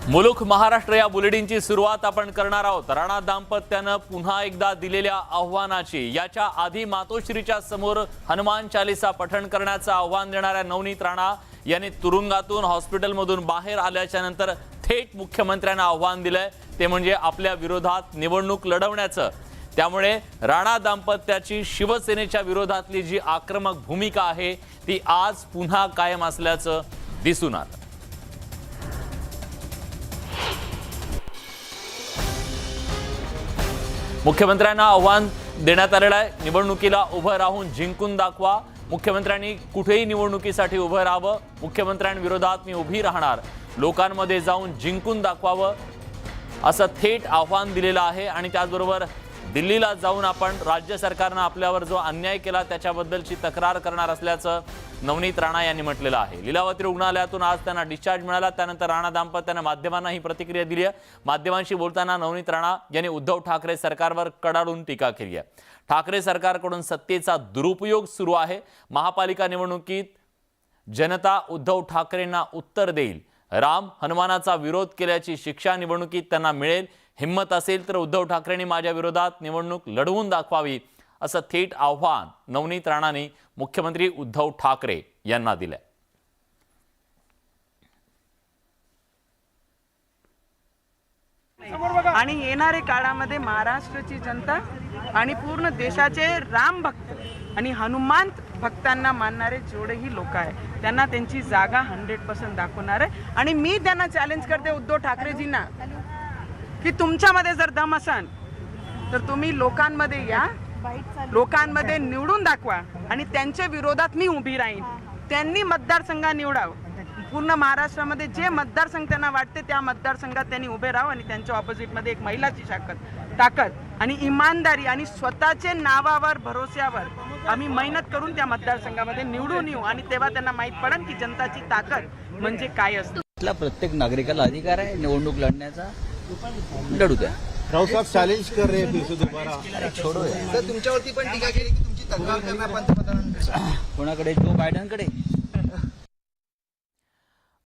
मुलुख महाराष्ट्र या बुलेटिनची सुरुवात आपण करणार आहोत। राणा दाम्पत्यानं पुन्हा एकदा दिलेल्या आव्हानाची, याच्या आधी मातोश्रीच्या समोर हनुमान चालीसा पठण करण्याचं आव्हान देणाऱ्या नवनीत राणा यांनी तुरुंगातून हॉस्पिटलमधून बाहेर आल्याच्या नंतर थेट मुख्यमंत्र्यांना आव्हान दिलंय, ते म्हणजे आपल्या विरोधात निवडणूक लढवण्याचं। त्यामुळे राणा दाम्पत्याची शिवसेनेच्या विरोधातली जी आक्रमक भूमिका आहे ती आज पुन्हा कायम असल्याचं दिसून आलं। मुख्यमंत्र्यांना आव्हान देण्यात आलेलं आहे, निवडणुकीला उभं राहून जिंकून दाखवा। मुख्यमंत्र्यांनी कुठेही निवडणुकीसाठी उभं राहावं, मुख्यमंत्र्यांविरोधात मी उभी राहणार, लोकांमध्ये जाऊन जिंकून दाखवावं असं थेट आव्हान दिलेलं आहे। आणि त्याचबरोबर दिल्लीला जाऊन आपण राज्य सरकारनं आपल्यावर जो अन्याय केला त्याच्याबद्दलची तक्रार करणार असल्याचं नवनीत राणा यांनी म्हटलेलं आहे। लीलावती रुग्णालयातून आज त्यांना डिस्चार्ज मिळाला, त्यानंतर राणा दाम्पत्यानं माध्यमांना ही प्रतिक्रिया दिली आहे। माध्यमांशी बोलताना नवनीत राणा यांनी उद्धव ठाकरे सरकारवर कडाडून टीका केली आहे। ठाकरे सरकारकडून सत्तेचा दुरुपयोग सुरू आहे, महापालिका निवडणुकीत जनता उद्धव ठाकरेंना उत्तर देईल, राम हनुमानाचा विरोध केल्याची शिक्षा निवडणुकीत त्यांना मिळेल, हिम्मत असेल तर उद्धव ठाकरेंनी माझ्या विरोधात निवडणूक लढवून दाखवावी असं थेट आव्हान नवनीत राणांनी मुख्यमंत्री उद्धव ठाकरे यांना दिलंय। आणि येणारे काळामध्ये महाराष्ट्राची जनता आणि पूर्ण देशाचे राम भक्त आणि हनुमान भक्तांना मानणारे जेवढेही लोक आहेत त्यांना त्यांची जागा 100% दाखवणार आहे। आणि मी त्यांना चॅलेंज करते उद्धव ठाकरेजींना की तुमच्यामध्ये जर दम असेल तर तुम्ही लोकांमध्ये या, लोकांमध्ये निवडून दाखवा आणि त्यांच्या विरोधात मी उभी राहीन। त्यांनी मतदारसंघ निवडावं, पूर्ण महाराष्ट्रामध्ये जे मतदारसंघ त्यांना वाटते त्या मतदारसंघात त्यांनी उभे राहावं आणि त्यांच्या ऑपोजिटमध्ये एक महिलाची ताकद आणि इमानदारी आणि स्वतःचे नावावर भरोश्यावर आम्ही मेहनत करून त्या मतदारसंघामध्ये निवडून येऊ आणि तेव्हा त्यांना माहीत पडेल की जनताची ताकद म्हणजे काय असते। प्रत्येक नागरिकाला अधिकार आहे निवडणूक लढण्याचा, लढू द्या। राव साहब चैलेंज कर रहे हैं फिर से दोबारा, छोड़ो सर तुमच्यावरती पण टीका केली की तुमची तक्रार करणार पंतप्रधानांकडे, कोणाकडे? जो बायडनकडे।